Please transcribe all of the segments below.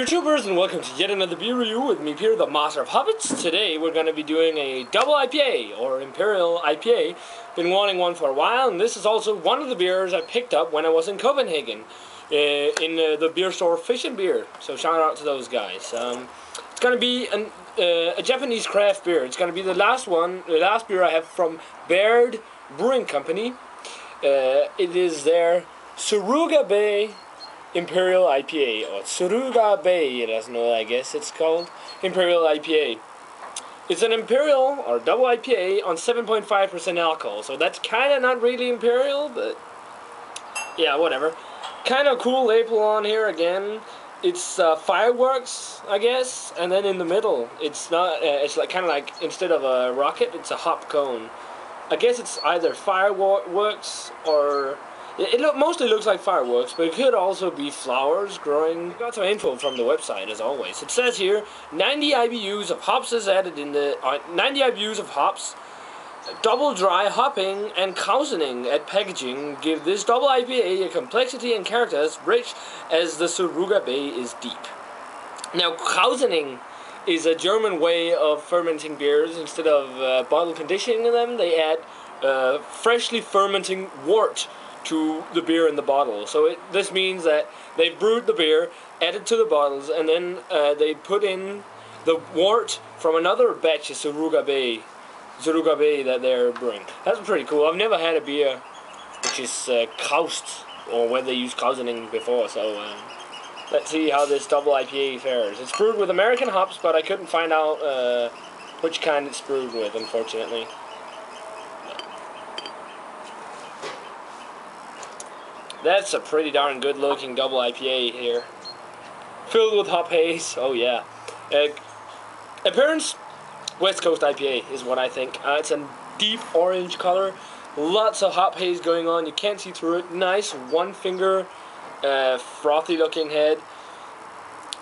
Beer Tubers, and welcome to yet another beer review with me, Peter, the Master of Hobbits. Today we're going to be doing a double IPA, or Imperial IPA. Been wanting one for a while, and this is also one of the beers I picked up when I was in Copenhagen, in the beer store Fish and Beer. So shout out to those guys. It's going to be a Japanese craft beer. It's going to be the last beer I have from Baird Brewing Company. It is their Suruga Bay Imperial IPA, or Suruga Bay, I guess it's called Imperial IPA. It's an Imperial, or double IPA, on 7.5% alcohol, so that's kind of not really Imperial, but yeah, whatever. Kind of cool label on here again. It's fireworks, I guess, and then in the middle, it's not, it's like kind of like, instead of a rocket, it's a hop cone. I guess it's either fireworks or... It mostly looks like fireworks, but it could also be flowers growing. Got some info from the website, as always. It says here, 90 IBUs of hops is added in the... 90 IBUs of hops, double dry hopping, and cousining at packaging give this double IPA a complexity and character as rich as the Suruga Bay is deep. Now, cousining is a German way of fermenting beers. Instead of bottle conditioning them, they add freshly fermenting wort to the beer in the bottle. So this means that they've brewed the beer, added to the bottles, and then they put in the wort from another batch of Suruga Bay that they're brewing. That's pretty cool. I've never had a beer which is kaust, or where they use cousining before, so let's see how this double IPA fares. It's brewed with American hops, but I couldn't find out which kind it's brewed with, unfortunately. That's a pretty darn good looking double IPA here. Filled with hop haze, oh yeah. Appearance, West Coast IPA is what I think. It's a deep orange color. Lots of hop haze going on, you can't see through it. Nice one finger, frothy looking head.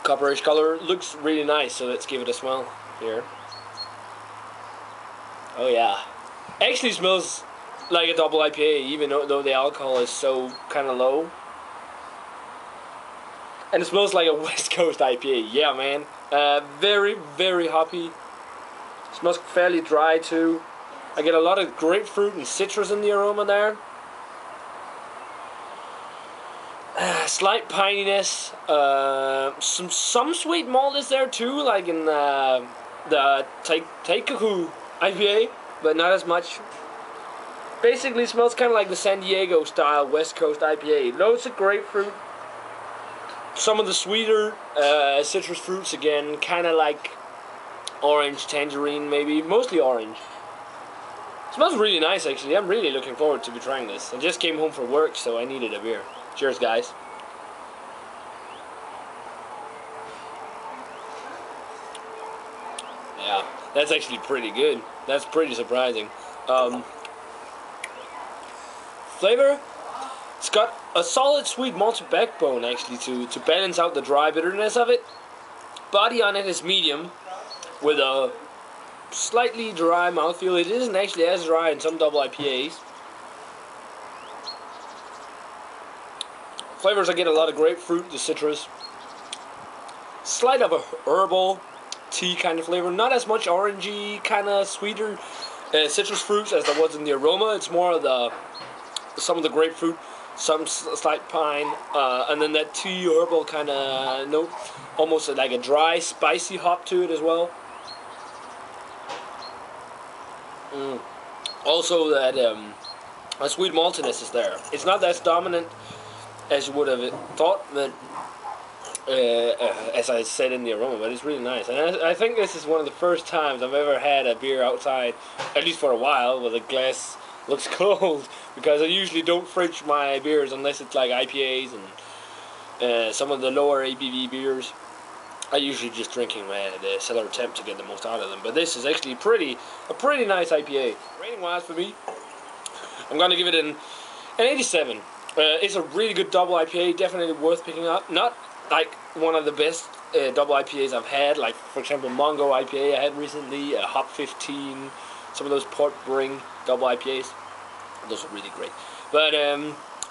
Copperish color, looks really nice, so let's give it a smell here. Oh yeah. Actually smells like a double IPA, even though the alcohol is so kind of low. And it smells like a West Coast IPA. Yeah, man. Very, very hoppy. Smells fairly dry too. I get a lot of grapefruit and citrus in the aroma there. Slight pininess. Some sweet malt is there too, like in the Taikaku IPA, but not as much. Basically smells kind of like the San Diego style West Coast IPA. Loads of grapefruit. Some of the sweeter citrus fruits again, kind of like orange, tangerine maybe, mostly orange. Smells really nice actually. I'm really looking forward to be trying this. I just came home from work, so I needed a beer. Cheers, guys. Yeah, that's actually pretty good. That's pretty surprising. Flavor, it's got a solid sweet malty backbone actually to balance out the dry bitterness of it. Body on it is medium with a slightly dry mouthfeel. It isn't actually as dry in some double IPAs. Flavors, I get a lot of grapefruit, the citrus. Slight of a herbal tea kind of flavor. Not as much orangey, kind of sweeter citrus fruits as there was in the aroma. It's more of some of the grapefruit, some slight pine, and then that tea herbal kind of note, almost like a dry, spicy hop to it as well. Also, that a sweet maltiness is there. It's not as dominant as you would have thought, but as I said in the aroma, but it's really nice. And I think this is one of the first times I've ever had a beer outside, at least for a while, with a glass looks cold, because I usually don't fridge my beers unless it's like IPAs and some of the lower ABV beers. I usually just drinking the cellar temp to get the most out of them. But this is actually a pretty nice IPA. Rating wise for me, I'm gonna give it an 87. It's a really good double IPA, definitely worth picking up. Not like one of the best double IPAs I've had, like for example Mongo IPA I had recently, Hop 15, some of those Port Brewing double IPAs. Those are really great. But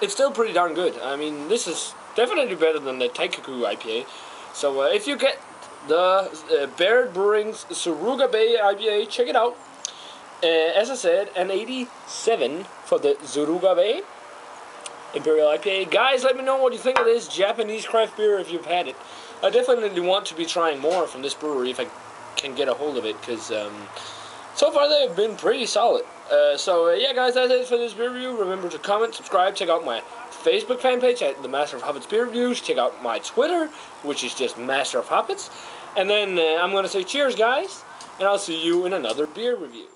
it's still pretty darn good. I mean, this is definitely better than the Taikaku IPA. So if you get the Baird Brewing's Suruga Bay IPA, check it out. As I said, an 87 for the Suruga Bay Imperial IPA. Guys, let me know what you think of this Japanese craft beer if you've had it. I definitely want to be trying more from this brewery if I can get a hold of it, because so far they've been pretty solid. Yeah, guys, that's it for this beer review. Remember to comment, subscribe, check out my Facebook fan page at the Master of Hobbits Beer Reviews. Check out my Twitter, which is just Master of Hobbits. And then I'm going to say cheers, guys, and I'll see you in another beer review.